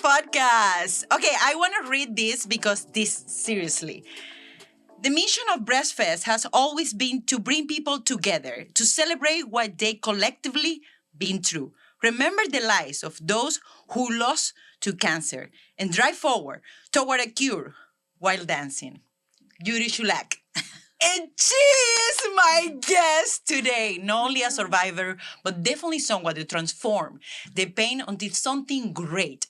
podcast. Okay, I want to read this because seriously. The mission of BreastFest has always been to bring people together to celebrate what they collectively been through. Remember the lives of those who lost to cancer and drive forward toward a cure while dancing. Judith Shoulak. And she is my guest today. Not only a survivor, but definitely someone to transform the pain into something great.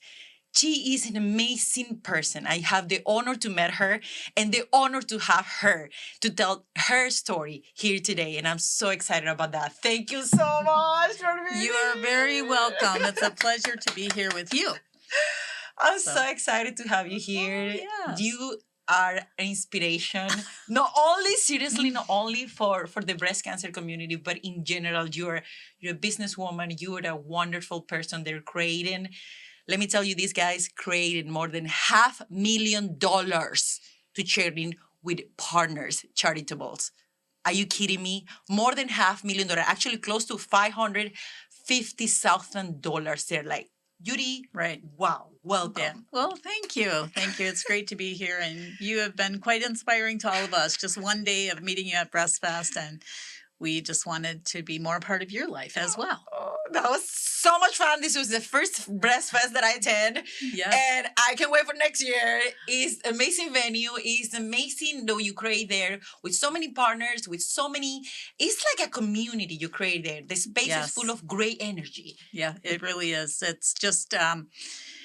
She is an amazing person. I have the honor to meet her and the honor to have her to tell her story here today. And I'm so excited about that. Thank you so much for being You are very welcome. It's a pleasure to be here with you. I'm so excited to have you here. Yes. You are an inspiration, not only for the breast cancer community, but in general. You're a businesswoman. You're a wonderful person. They're creating. Let me tell you, these guys created more than $500,000 to charity with partners, charitables. Are you kidding me? More than $500,000, actually close to $550,000. They're like, Judy, right. Wow, welcome. Yeah. Well, thank you. Thank you. It's great to be here. And you have been quite inspiring to all of us. Just one day of meeting you at BreastFest, and we just wanted to be more part of your life as well. Oh, that was so much fun. This was the first BreastFest that I attend. Yes. And I can't wait for next year. It's amazing venue. It's amazing though you create there with so many partners, with so many. It's like a community you create there. The space is full of great energy. Yeah, it really is. It's just,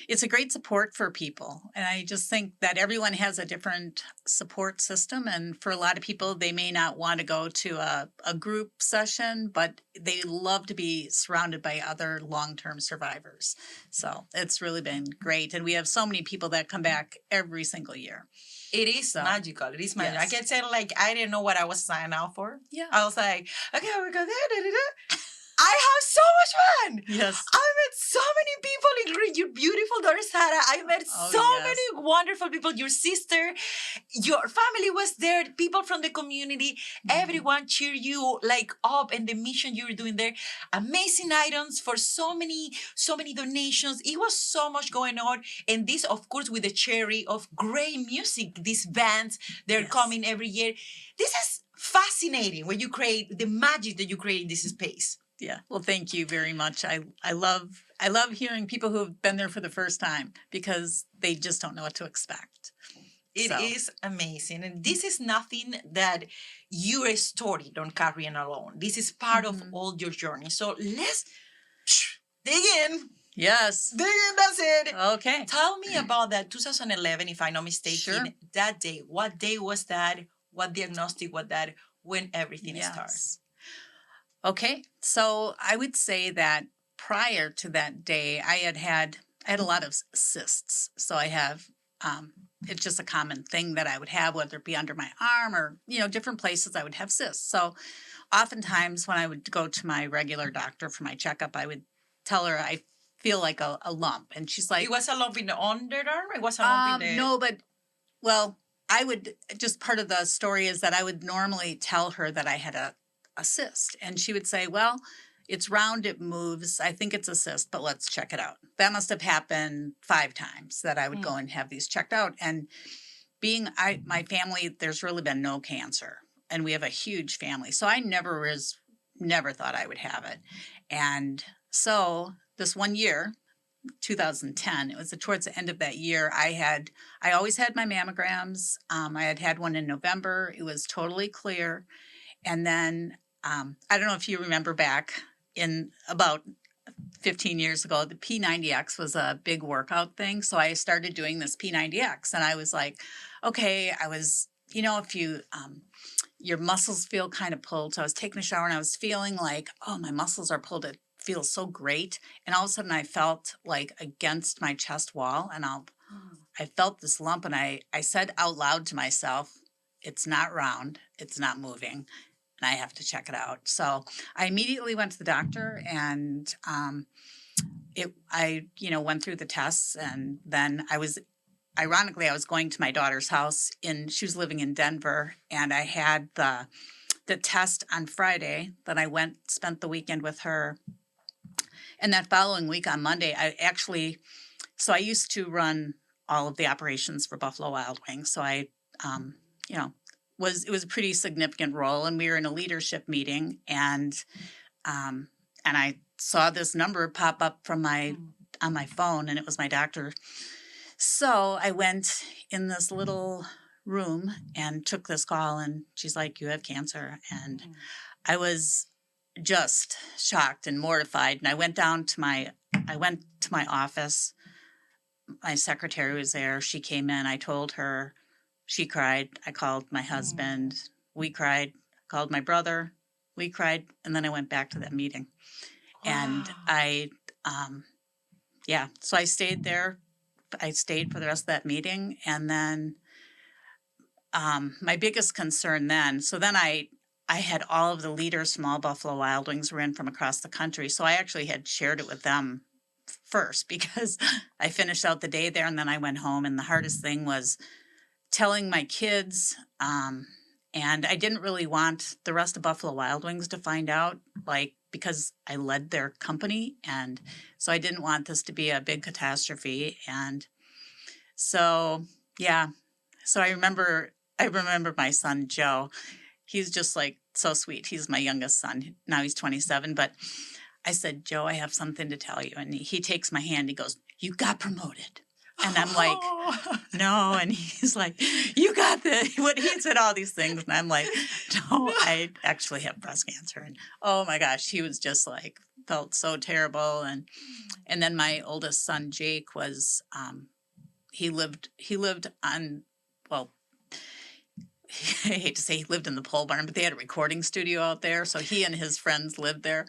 it's a great support for people. And I just think that everyone has a different support system. And for a lot of people, they may not want to go to a group session, but they love to be surrounded by other long-term survivors. So it's really been great. And we have so many people that come back every single year. It is magical. It is magical. Yes. I can say like I didn't know what I was signing out for. Yeah. I was like, okay, we go there. I have so much fun. Yes. I met so many people, including your beautiful daughter, Sarah. I met many wonderful people. Your sister, your family was there, people from the community. Everyone cheer you like up and the mission you're doing there. Amazing items for so many donations. It was so much going on. And this, of course, with the cherry of great music. These bands, they're coming every year. This is fascinating when you create the magic that you create in this space. Yeah. Well, thank you very much. I love hearing people who have been there for the first time because they just don't know what to expect. It is amazing. And this is nothing that your story don't carry on alone. This is part of all your journey. So let's dig in. Yes. Dig in, that's it. Okay. Tell me about that 2011, if I'm not mistaken. Sure. That day. What day was that? What diagnostic was that? When everything starts? Okay, so I would say that prior to that day, I had a lot of cysts. So I have, it's just a common thing that I would have, whether it be under my arm or, different places I would have cysts. So oftentimes when I would go to my regular doctor for my checkup, I would tell her I feel like a lump. And she's like... It was a lump in the underarm? It was a lump in the... No, but, well, I would, just part of the story is that I would normally tell her that I had a cyst. And she would say, well, it's round, it moves. I think it's a cyst, but let's check it out. That must have happened 5 times that I would go and have these checked out. And my family, there's really been no cancer. And we have a huge family. So I never thought I would have it. And so this one year, 2010, it was towards the end of that year, I always had my mammograms. I had one in November. It was totally clear. And then, I don't know if you remember back in about 15 years ago, the P90X was a big workout thing. So I started doing this P90X and I was like, okay, if your muscles feel kind of pulled. So I was taking a shower and I was feeling like, oh, my muscles are pulled. It feels so great. And all of a sudden I felt like against my chest wall and I felt this lump and I said out loud to myself, it's not round, it's not moving. And I have to check it out. So I immediately went to the doctor and I went through the tests and then I was going to my daughter's house she was living in Denver and I had the test on Friday. Then I spent the weekend with her. And that following week on Monday, I actually so I used to run all of the operations for Buffalo Wild Wings. So I, you know, it was a pretty significant role, and we were in a leadership meeting, and I saw this number pop up from on my phone, and it was my doctor. So I went in this little room and took this call, and she's like, "You have cancer," and I was just shocked and mortified. And I went to my office. My secretary was there. She came in. I told her. She cried. I called my husband. We cried. Called my brother. We cried. And then I went back to that meeting. Wow. And so I stayed there. I stayed for the rest of that meeting. And then my biggest concern then, I had all of the leaders from all Buffalo Wild Wings were in from across the country. So I actually had shared it with them first because I finished out the day there, and then I went home. And the hardest thing was telling my kids, and I didn't really want the rest of Buffalo Wild Wings to find out, because I led their company, and so I didn't want this to be a big catastrophe. And so, so I remember my son, Joe. He's just so sweet. He's my youngest son. Now he's 27, but I said, "Joe, I have something to tell you." And he takes my hand. He goes, "You got promoted." And I'm like, "No." And he's like, "You got this." He said all these things. And I'm like, "No, I actually have breast cancer." And oh my gosh, he was just felt so terrible. And then my oldest son, Jake, was, he lived on, well, I hate to say he lived in the pole barn, but they had a recording studio out there. So he and his friends lived there.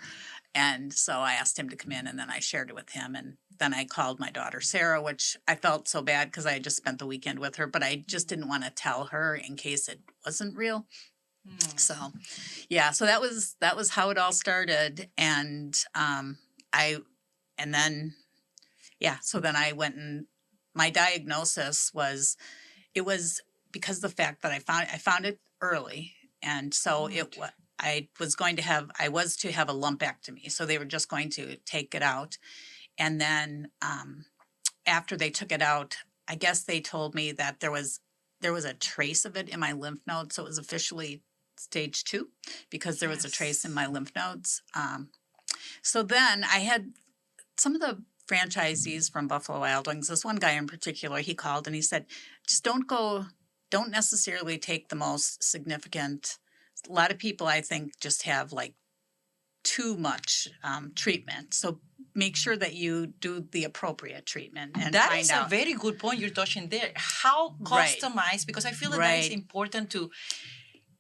And so I asked him to come in, and then I shared it with him. And then I called my daughter, Sarah, which I felt so bad because I had just spent the weekend with her, but I just didn't want to tell her in case it wasn't real. So, so that was how it all started. And so then I went, and my diagnosis was because of the fact that I found it early. And so I was to have a lumpectomy. So they were just going to take it out. And then after they took it out, I guess they told me that there was a trace of it in my lymph nodes. So it was officially stage 2 because there was a trace in my lymph nodes. So then I had some of the franchisees from Buffalo Wild Wings. This one guy in particular, he called and he said, "Just don't necessarily take the most significant. A lot of people, I think, just have too much treatment. So make sure that you do the appropriate treatment." And that is a very good point you're touching there. How customized, because I feel that is important to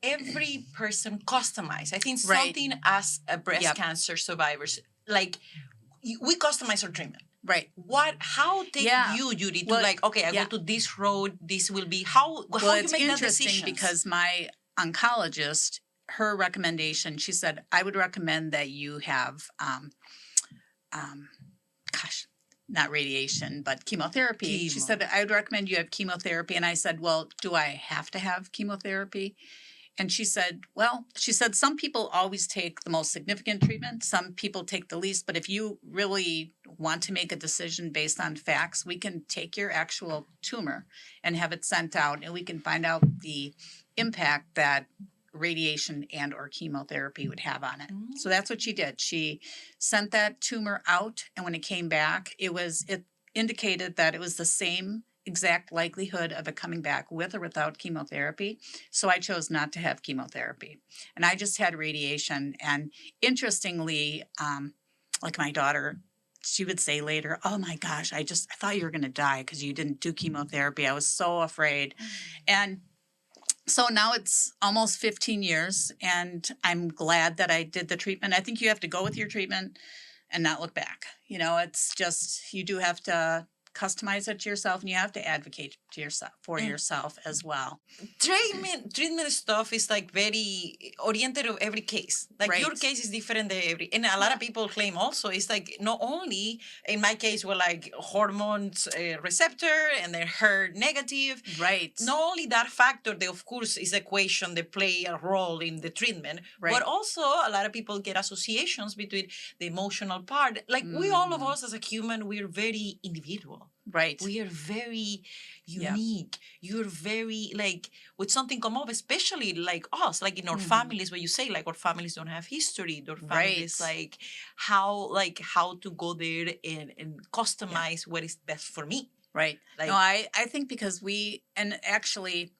every person customize. I think something as a breast cancer survivors, we customize our treatment. Right. How take you, Judy, to okay, I go to this road, this will be, how you make that decision? Because my oncologist, her recommendation, she said, "I would recommend that you have, not radiation, but chemotherapy." She said, "I would recommend you have chemotherapy." And I said, "Well, do I have to have chemotherapy?" And she said, "Some people always take the most significant treatment. Some people take the least. But if you really want to make a decision based on facts, we can take your actual tumor and have it sent out, and we can find out the impact that radiation and or chemotherapy would have on it." So that's what she did. She sent that tumor out, and when it came back, it indicated that it was the same exact likelihood of it coming back with or without chemotherapy. So I chose not to have chemotherapy, and I just had radiation. And interestingly, my daughter, she would say later, "Oh my gosh, I thought you were going to die because you didn't do chemotherapy. I was so afraid." And so now it's almost 15 years, and I'm glad that I did the treatment. I think you have to go with your treatment and not look back. It's just, you do have to customize it to yourself, and you have to advocate for yourself as well. Treatment stuff is very oriented of every case. Your case is different than and a lot of people claim also it's not only in my case we're hormones receptor and they're HER negative. Right. Not only that factor, they of course is equation they play a role in the treatment, but also a lot of people get associations between the emotional part. We all of us as a human, we're very individual. Right. We are very Yeah. unique. You're very like with something come up, especially like us, like in our families, where you say like our families don't have history, our families Right. like how to go there and customize what is best for me. Right. Like No, I think because and actually,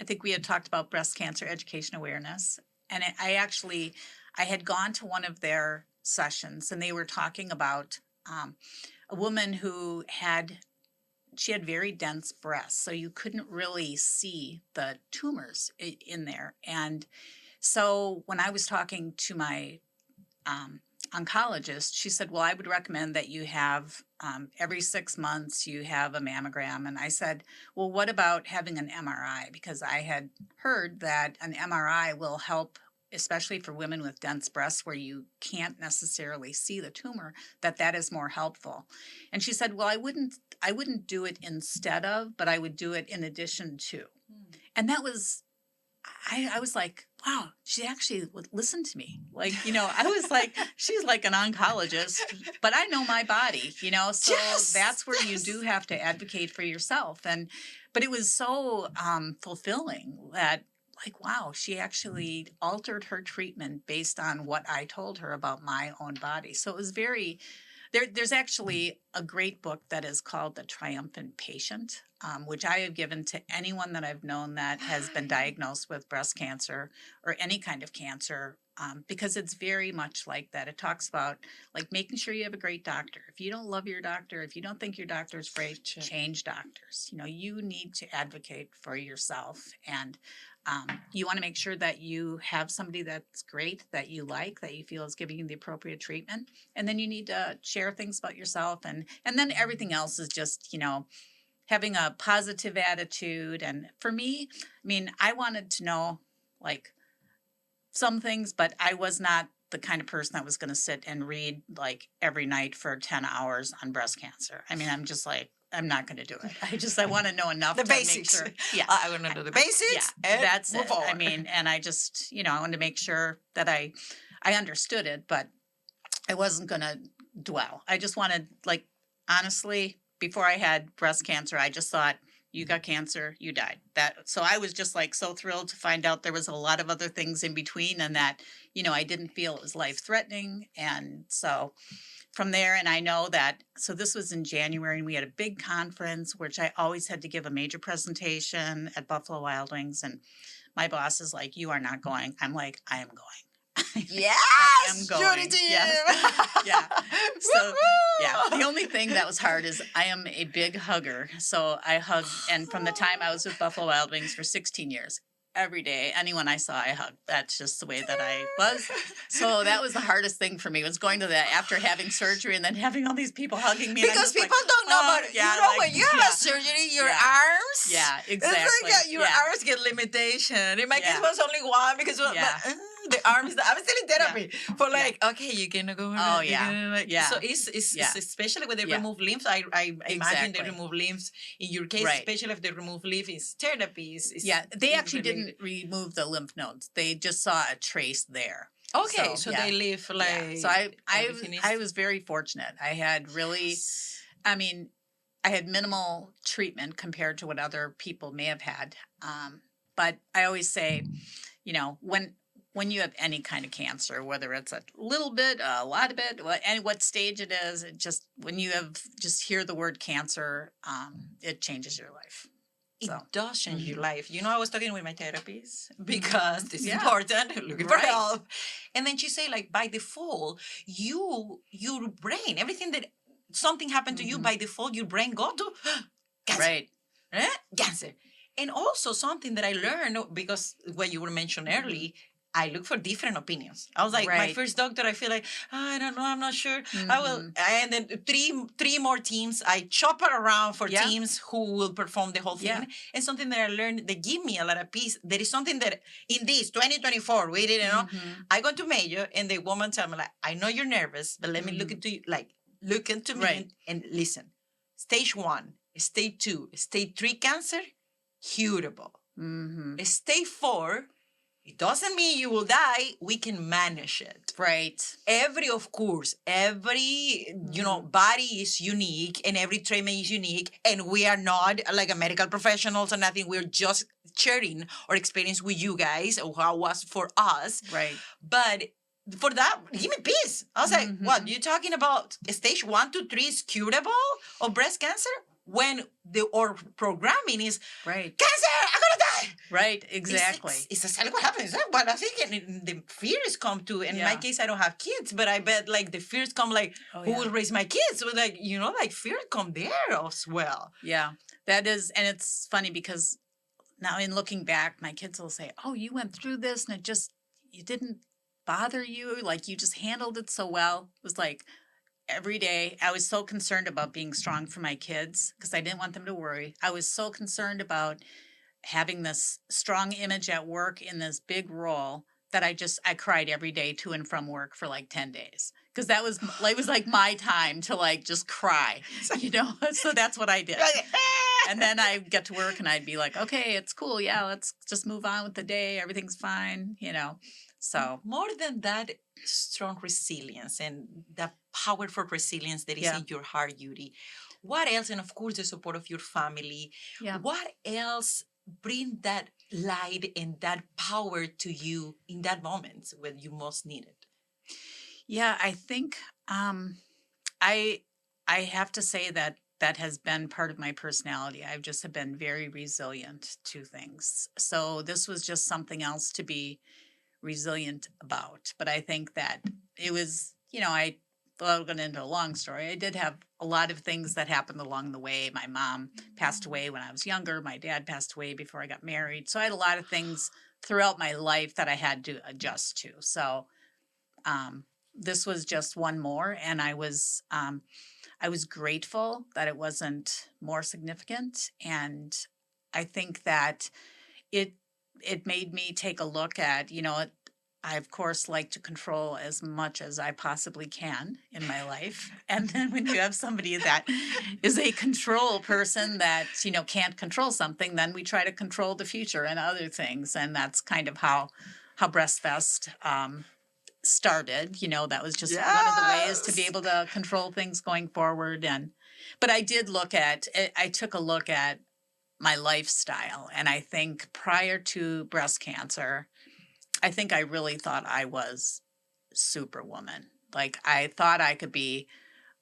I think we had talked about breast cancer education awareness. And I had gone to one of their sessions and they were talking about a woman who she had very dense breasts. So you couldn't really see the tumors in there. And so when I was talking to my oncologist, she said, well, I would recommend that you have every 6 months you have a mammogram. And I said, well, what about having an MRI? Because I had heard that an MRI will help, especially for women with dense breasts where you can't necessarily see the tumor, that is more helpful. And she said, well, I wouldn't do it instead of, but I would do it in addition to. And that was, I was like, wow, she actually would listen to me. Like, I was like, she's like an oncologist, but I know my body, so Yes, that's where you yes. do have to advocate for yourself. But it was so fulfilling that, like, wow, she actually altered her treatment based on what I told her about my own body. So it was very, there's actually a great book that is called The Triumphant Patient, which I have given to anyone that I've known that has been diagnosed with breast cancer or any kind of cancer, because it's very much like that. It talks about like making sure you have a great doctor. If you don't love your doctor, if you don't think your doctor is great, change doctors. You need to advocate for yourself, and you want to make sure that you have somebody that's great, that you like, that you feel is giving you the appropriate treatment. And then you need to share things about yourself. And then everything else is just, having a positive attitude. And for me, I mean, I wanted to know like some things, but I was not the kind of person that was going to sit and read like every night for 10 hours on breast cancer. I mean, I'm just like, I'm not going to do it. I want to know enough The to basics. make sure. Yeah. I want to know the basics. Yeah, and that's move it. forward. I mean, and I just, I wanted to make sure that I understood it, but I wasn't going to dwell. I just wanted, like, honestly, before I had breast cancer, I just thought, you got cancer, you died. So I was just like so thrilled to find out there was a lot of other things in between, and that, I didn't feel it was life threatening. And so from there, and I know that, so this was in January, and we had a big conference, which I always had to give a major presentation at Buffalo Wild Wings. And my boss is like, you are not going. I'm like, I am going. Yes, I am going. Judith. Yes. Yeah. So, Woo-hoo! yeah. The only thing that was hard is I am a big hugger. So I hugged, and from the time I was with Buffalo Wild Wings for 16 years, every day, anyone I saw, I hugged. That's just the way that I was. So that was the hardest thing for me, was going to that after having surgery and then having all these people hugging me. Because people don't know about it. like, When you have a surgery, your arms. Yeah, It's exactly. like your arms get limitation. In my case, Yeah. it was only one because the arms. I'm still in therapy for like, okay, you cannot go. Oh, you yeah. cannot, like, Yeah. So it's especially when they Yeah. remove limbs. I imagine they Exactly. remove limbs. In your case, Right. especially if they remove limbs, it's therapy. Yeah, they it's actually related. didn't remove the lymph nodes. They just saw a trace there. Okay, so yeah. they live like. Yeah. So I was very fortunate. I had really, I mean, I had minimal treatment compared to what other people may have had. But I always say, when you have any kind of cancer, whether it's a little bit, a lot of it, and what stage it is, when you hear the word cancer, it changes your life. It So. does change your life. I was talking with my therapist Mm-hmm. because this is important, looking for help. And then she said, like, by default, your brain, everything that something happened to you, by default, your brain go to cancer. Right. Cancer. And also something that I learned, because what you were mentioning early, I look for different opinions. I was like, my first doctor, I feel like, I don't know, I'm not sure. I will. And then three more teams. I chop it around for teams who will perform the whole thing. Yeah. And something that I learned, they give me a lot of peace. There is something that in this 2024, we didn't know. I go to Mayo and the woman tell me, like, I know you're nervous, but let me look into you, like, look into me and listen. Stage 1, stage 2, stage 3 cancer, curable. Stage 4, It doesn't mean you will die. We can manage it. Right. Of course, every, body is unique and every treatment is unique. And we are not like a medical professionals or nothing. We're just sharing our experience with you guys or how it was for us. Right. But for that, give me peace. I was like, Mhm. what? You talking about stage 1 to 3 is curable of breast cancer? When our programming is Right. cancer, I'm gonna die. Right. Exactly. It's exactly what happens. But I think the fears come too. In my Yeah. case, I don't have kids, but I bet like the fears come like, Oh, who yeah. will raise my kids? So like, like fear come there as well. Yeah. That is, and it's funny because now in looking back, my kids will say, "Oh, you went through this and it didn't bother you. Like you just handled it so well." It was like every day I was so concerned about being strong for my kids because I didn't want them to worry. I was so concerned about having this strong image at work in this big role that I cried every day to and from work for like 10 days because it was like my time to like just cry, so that's what I did. And then I get to work and I'd be like, okay, it's cool. Yeah, let's just move on with the day. Everything's fine, So More than that, strong resilience and the powerful resilience that is Yeah. in your heart, Yuri. What else? And of course, the support of your family. yeah. What else bring that light and that power to you in that moment when you most need it? Yeah, I think I I have to say that has been part of my personality. I've just have been very resilient to things. So this was just something else to be resilient about. But I think that it was, without going into a long story, I did have a lot of things that happened along the way. My mom passed away when I was younger. My dad passed away before I got married. So I had a lot of things throughout my life that I had to adjust to. So this was just one more, and I was grateful that it wasn't more significant, and I think that it made me take a look at I of course like to control as much as I possibly can in my life, and then when you have somebody that is a control person that can't control something, then we try to control the future and other things, and that's kind of how BreastFest started. That was just one of the ways to be able to control things going forward. But I took a look at my lifestyle, and I think prior to breast cancer, I think I really thought I was superwoman. Like I thought I could be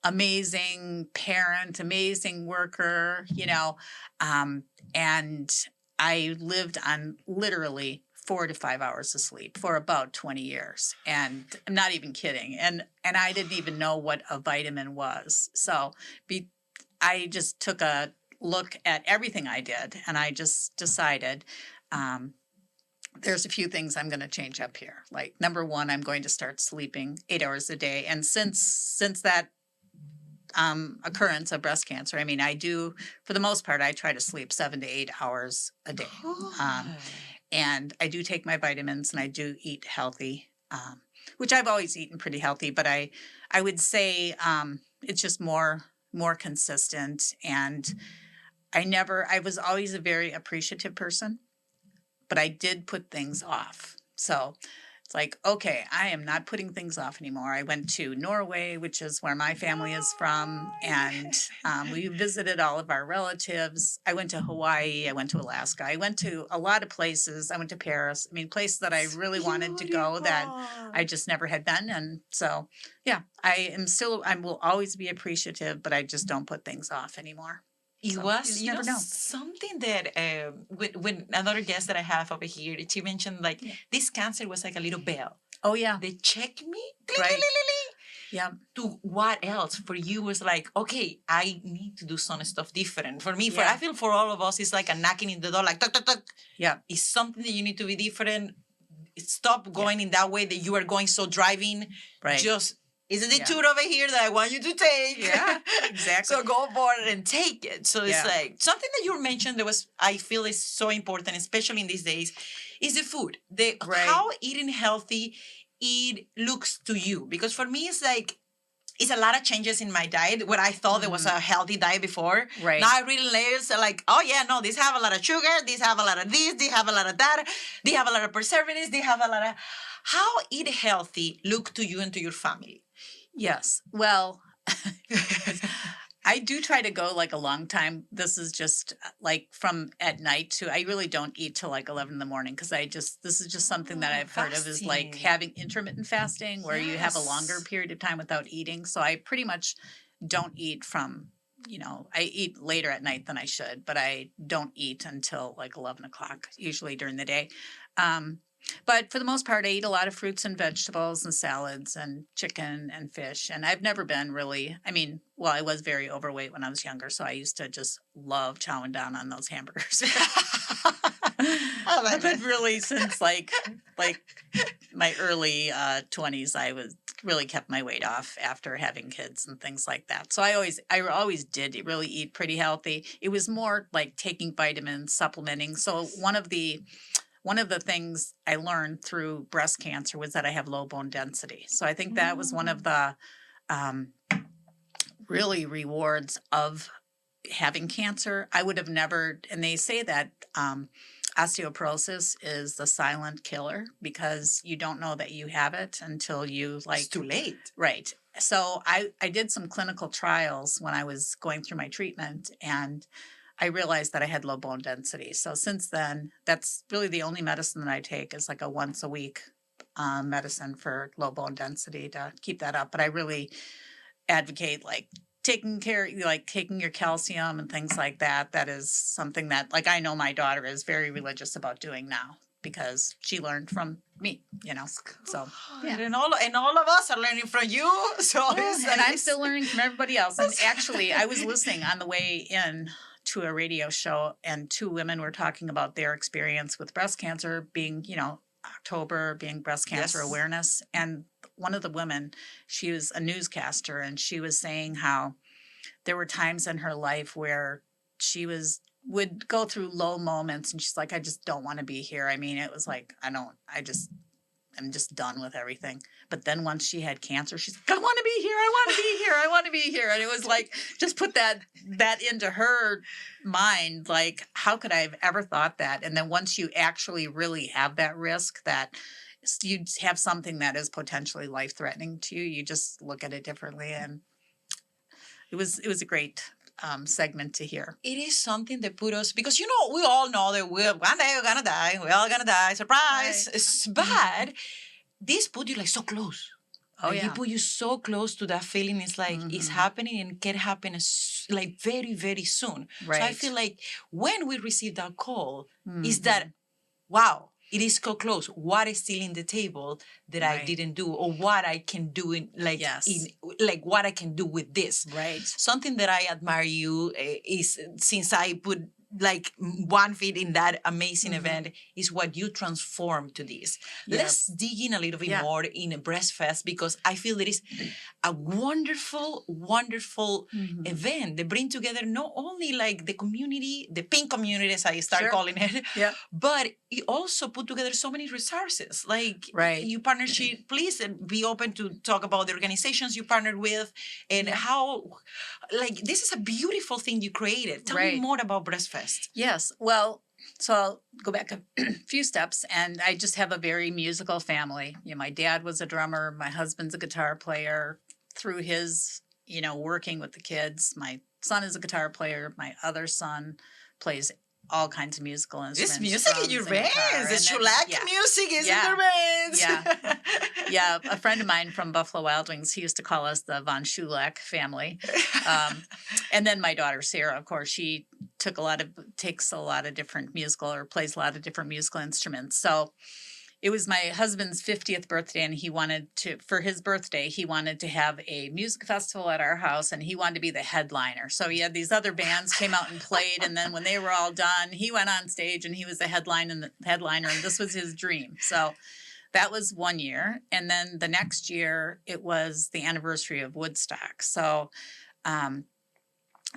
amazing parent, amazing worker, and I lived on literally 4 to 5 hours of sleep for about 20 years. And I'm not even kidding. And I didn't even know what a vitamin was. So I just took a look at everything I did, and I just decided there's a few things I'm going to change up here. Like number one, I'm going to start sleeping 8 hours a day. And since that occurrence of breast cancer, I mean, I do, for the most part, I try to sleep 7 to 8 hours a day. And I do take my vitamins, and I do eat healthy, which I've always eaten pretty healthy, but I would say it's just more consistent. And I was always a very appreciative person, but I did put things off. So it's like, okay, I am not putting things off anymore. I went to Norway, which is where my family is from, and we visited all of our relatives. I went to Hawaii. I went to Alaska. I went to a lot of places. I went to Paris. I mean, places that I really wanted to go that I just never had been. And so, yeah, I will always be appreciative, but I just don't put things off anymore. It So, was, you never know. something that when another guest that I have over here, she mentioned like this cancer was like a little bell. Oh, yeah. They checked me. Right. Yeah. To what else for you was like, okay, I need to do some stuff different. For me, Yeah. I feel for all of us, it's like a knocking in the door, like, tuck, tuck, tuck. Yeah. It's something that you need to be different. Stop going in that way that you are going so driving. Right. Just, is it the tour over here that I want you to take? Yeah, exactly. So go for it and take it. So it's Yeah. like something that you mentioned I feel is so important, especially in these days, is the food. Right. How eating healthy it looks to you. Because for me, it's like, it's a lot of changes in my diet. Where I thought there was a healthy diet before. Right. Now I realize like, oh yeah, no, these have a lot of sugar. These have a lot of this. They have a lot of that. They have a lot of preservatives. They have a lot of. How eat healthy look to you and to your family? Yes. Well, I do try to go like a long time. This is just like from at night to, I really don't eat till like 11 in the morning because this is just something that I've heard of is like fasting. having intermittent fasting where you have a longer Yes. period of time without eating. So I pretty much don't eat from, I eat later at night than I should, but I don't eat until like 11 o'clock, usually during the day. But for the most part, I eat a lot of fruits and vegetables and salads and chicken and fish. And I've never been really, I was very overweight when I was younger. So I used to just love chowing down on those hamburgers. But really since like my early 20s, I was really kept my weight off after having kids and things like that. So I always did really eat pretty healthy. It was more like taking vitamins, supplementing. So one of the things I learned through breast cancer was that I have low bone density. So I think that was one of the really rewards of having cancer. I would have never, and they say that osteoporosis is the silent killer because you don't know that you have it until you It's too late. Right. So I did some clinical trials when I was going through my treatment and I realized that I had low bone density. So since then, that's really the only medicine that I take is like a once a week medicine for low bone density to keep that up. But I really advocate like taking your calcium and things like that. That is something that like I know my daughter is very religious about doing now because she learned from me, So yeah. And all of us are learning from you. So and I'm still learning from everybody else. And actually, I was listening on the way in to a radio show and two women were talking about their experience with breast cancer being, October being breast cancer awareness. And one of the women, she was a newscaster and she was saying how there were times in her life where she would go through low moments and she's like, I just don't want to be here. It was like, I'm just done with everything. But then once she had cancer, she's like, I want to be here. I want to be here. I want to be here. And it was like, just put that into her mind. Like, how could I have ever thought that? And then once you actually really have that risk that you have something that is potentially life-threatening to you, you just look at it differently. And it was a great segment to hear. It is something that put us, because we all know that one day we're gonna die. We're all gonna die. Surprise! Right. It's bad. This put you like so close. Oh like, yeah. It put you so close to that feeling. It's like it's happening and can happen like very, very soon. Right. So I feel like when we receive that call, is that wow. It is so close. What is still in the table that I didn't do, or what I can do what I can do with this. Right. Something that I admire you is since I put like 1 feet in that amazing event is what you transformed to this. Yeah. Let's dig in a little bit more in BreastFest because I feel it is a wonderful, wonderful event. They bring together not only like the community, the pink community as I start calling it, but it also put together so many resources. Like you partnership, please be open to talk about the organizations you partnered with and how, like this is a beautiful thing you created. Tell me more about BreastFest. Yes. Well, so I'll go back a few steps and I just have a very musical family. My dad was a drummer. My husband's a guitar player. Through his, working with the kids, my son is a guitar player. My other son plays all kinds of musical instruments. This music in your veins. The Shoulak music is in their veins. Yeah. A friend of mine from Buffalo Wild Wings, he used to call us the Von Shoulak family. And then my daughter, Sarah, of course, she takes a lot of different plays a lot of different musical instruments. So it was my husband's 50th birthday, and for his birthday, he wanted to have a music festival at our house, and he wanted to be the headliner. So he had these other bands came out and played, and then when they were all done, he went on stage, and he was the headliner, and this was his dream. So that was 1 year. And then the next year, it was the anniversary of Woodstock. So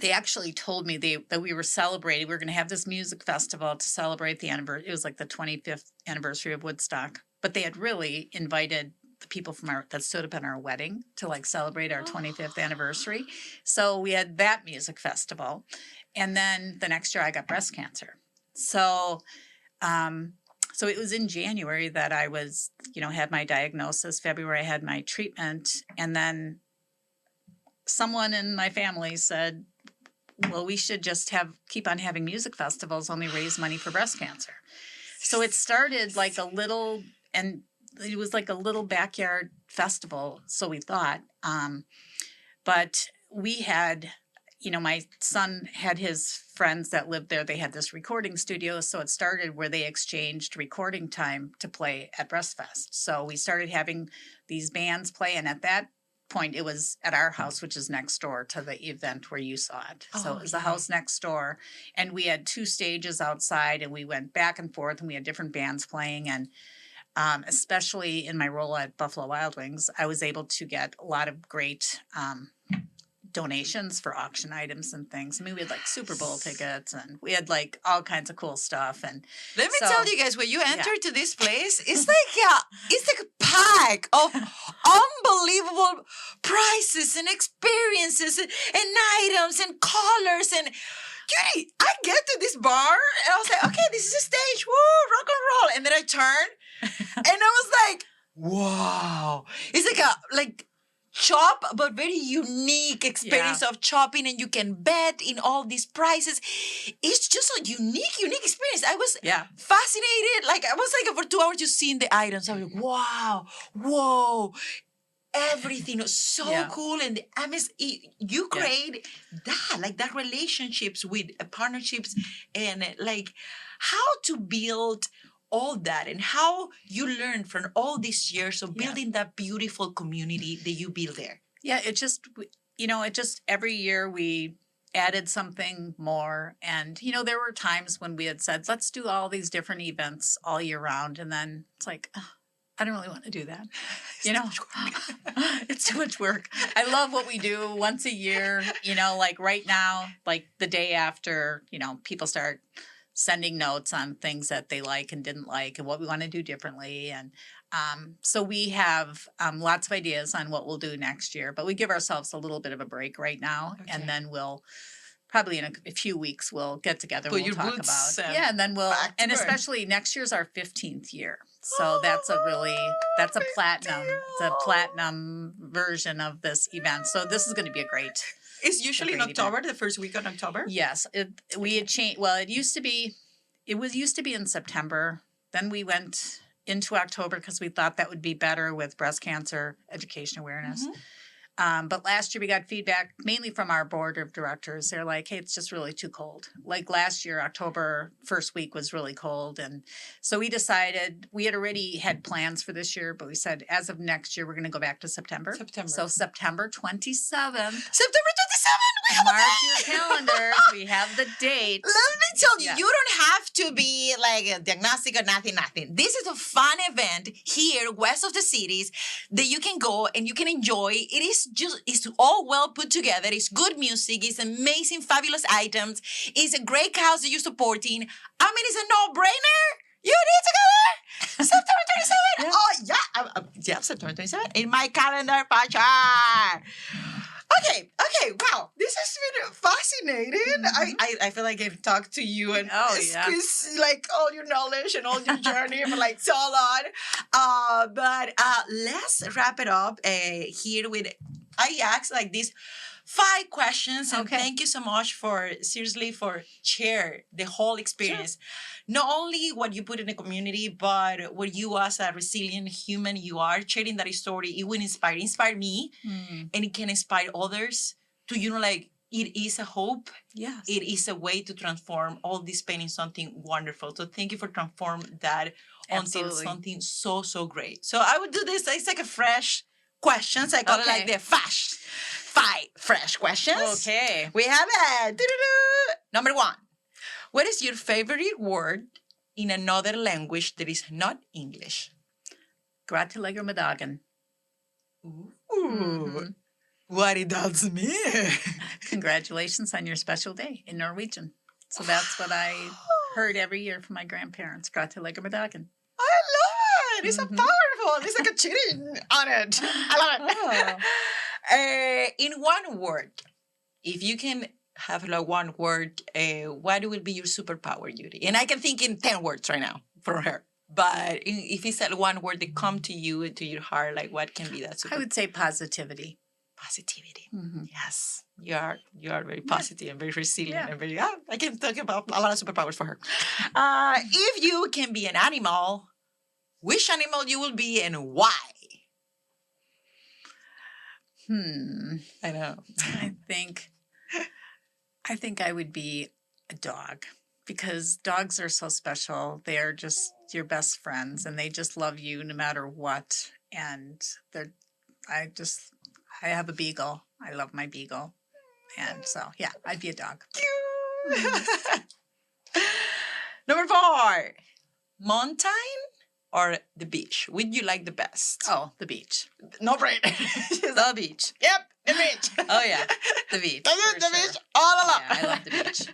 they actually told me that we were celebrating. We were going to have this music festival to celebrate the anniversary. It was like the 25th anniversary of Woodstock. But they had really invited the people that stood up in our wedding to like celebrate our 25th anniversary. So we had that music festival. And then the next year I got breast cancer. So, so it was in January that I was, had my diagnosis. February I had my treatment. And then someone in my family said, well, we should just keep on having music festivals, only raise money for breast cancer. So it started like and it was like a little backyard festival, so we thought. But we had, my son had his friends that lived there. They had this recording studio, so it started where they exchanged recording time to play at BreastFest. So we started having these bands play, and at that point it was at our house, which is next door to the event where you saw it. So it was the house next door, and we had 2 stages outside, and we went back and forth, and we had different bands playing. And especially in my role at Buffalo Wild Wings, I was able to get a lot of great donations for auction items and things. I mean, we had like Super Bowl tickets, and we had like all kinds of cool stuff. And let me tell you guys, when you enter to this place, it's like a pack of unbelievable prices and experiences and items and colors. And Cutie, I get to this bar and I was like, okay, this is a stage, woo, rock and roll. And then I turned and I was like, wow. It's like shop, but very unique experience of shopping, and you can bet in all these prices. It's just a unique experience. I was fascinated. Like I was like for 2 hours just seeing the items. I was like, wow, whoa. Everything was so cool, and you create that relationships with partnerships, and like how to build all that, and how you learn from all these years of building that beautiful community that you build there. Yeah, it just every year we added something more. And, there were times when we had said, let's do all these different events all year round. And then it's like, I don't really want to do that. It's too much work. I love what we do once a year, like right now, like the day after, people start sending notes on things that they like and didn't like and what we want to do differently. And so we have lots of ideas on what we'll do next year, but we give ourselves a little bit of a break right now. Okay. And then we'll probably in a few weeks we'll get together. We'll talk about and then especially next year's our 15th year. So that's a platinum. It's a platinum version of this event. So this is going to be a great. It's usually in October, the first week of October? Yes. We had changed. Well, it used to be in September. Then we went into October because we thought that would be better with breast cancer education awareness. Mm-hmm. But last year we got feedback mainly from our board of directors. They're like, hey, it's just really too cold. Like last year, October first week was really cold. And so we decided, we had already had plans for this year, but we said, as of next year, we're going to go back to September. So September 27th. Mark your calendars. We have the date. Let me tell you, you don't have to be like a diagnostic or nothing. This is a fun event here west of the cities that you can go and you can enjoy. It's all well put together. It's good music. It's amazing, fabulous items. It's a great cause that you're supporting. I mean, it's a no-brainer. You need to go there. September 27th. Oh, yeah. September 27th. In my calendar, Pacha. Okay. Wow. This has been fascinating. Mm-hmm. I feel like I've talked to you and squeeze like all your knowledge and all your journey for like so long. But let's wrap it up here with, I asked like these 5 questions, and thank you so much for share the whole experience. Sure. Not only what you put in the community, but what you as a resilient human you are, sharing that story, it will inspire me, and it can inspire others to, like, it is a hope. Yes. It is a way to transform all this pain in something wonderful. So thank you for transforming that until something so, so great. So I would do this, it's like a fresh questions. I call it like the 5 fresh questions. Okay. We have it. Number 1. What is your favorite word in another language that is not English? Gratulerer. Ooh. Mm-hmm. What it does mean? Congratulations on your special day in Norwegian. So that's what I heard every year from my grandparents. Gratulerer. I love it. It's so powerful. It's like a cheating on it. I love it. In one word, if you can have like one word, what will be your superpower, Judy? And I can think in 10 words right now for her. But if it's that one word that come to you, to your heart, like what can be that superpower? I would say positivity. Positivity. Mm-hmm. Yes, you are very positive and very resilient Yeah. and very. I can talk about a lot of superpowers for her. If you can be an animal, which animal you will be and why? I know. I think I would be a dog because dogs are so special. They are just your best friends and they just love you no matter what. And I have a beagle. I love my beagle. And so, yeah, I'd be a dog. Number 4, mountain or the beach? Would you like the best? Oh, the beach. No brain. The beach. Yep, the beach. Oh, yeah, the beach. The beach all along. Yeah, I love the beach.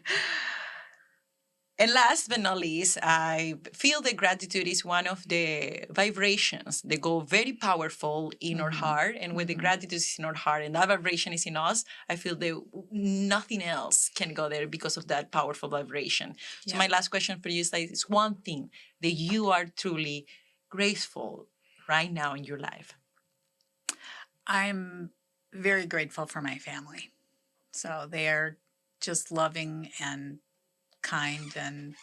And last but not least, I feel that gratitude is one of the vibrations that go very powerful in our heart. And when the gratitude is in our heart and that vibration is in us, I feel that nothing else can go there because of that powerful vibration. So my last question for you is like, it's one thing that you are truly grateful right now in your life. I'm very grateful for my family. So they are just loving and kind and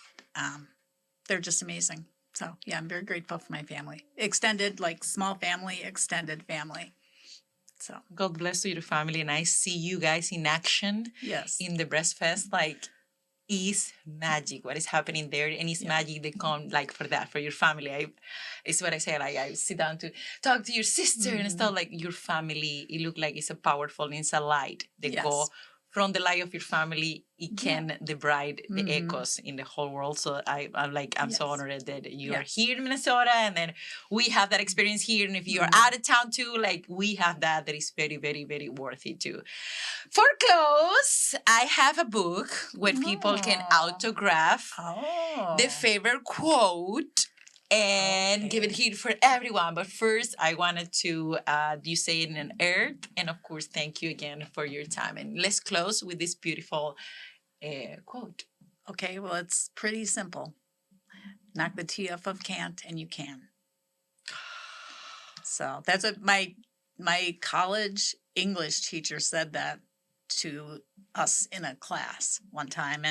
they're just amazing. So yeah, I'm very grateful for my family. Extended, like small family, extended family. So God bless to your family, and I see you guys in action. Yes. In the BreastFest, like is magic. What is happening there, and it's magic. They come like for that for your family. It's what I say. Like I sit down to talk to your sister and stuff. Like your family, it look like it's a powerful, and it's a light. They go from the light of your family, it can the bride, the echoes in the whole world. So I'm so honored that you are here in Minnesota, and then we have that experience here. And if you are out of town too, like we have that is very, very, very worth it too. For close, I have a book where people can autograph the favorite quote and give it here for everyone. But first, I wanted to you say it in earth. And of course, thank you again for your time. And let's close with this beautiful quote. Okay, well, it's pretty simple. Knock the T off of can't and you can. So that's what my college English teacher said that to us in a class one time.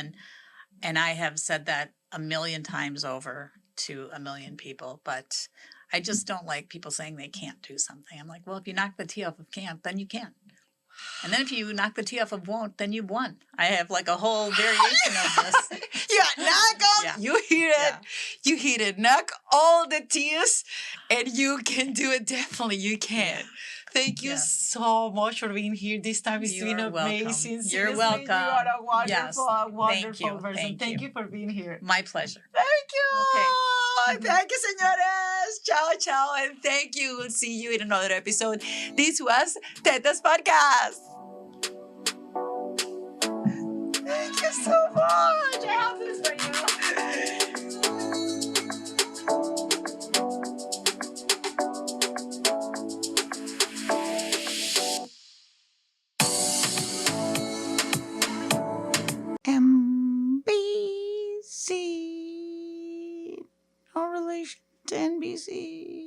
And I have said that a million times over to a million people, but I just don't like people saying they can't do something. I'm like, well, if you knock the T off of can't, then you can. And then if you knock the T off of won't, then you've won. I have like a whole variation of this. Knock off. You hear it. You hear it. Knock all the T's and you can do it. Definitely, you can. Thank you so much for being here. This time it's been amazing. You're welcome. You are a wonderful, wonderful person. Thank you for being here. My pleasure. Thank you. Okay. Thank you, señores. Ciao, ciao. And thank you. We'll see you in another episode. This was Tetas Podcast. Thank you so much. I have this for you. NBC. No relation to NBC.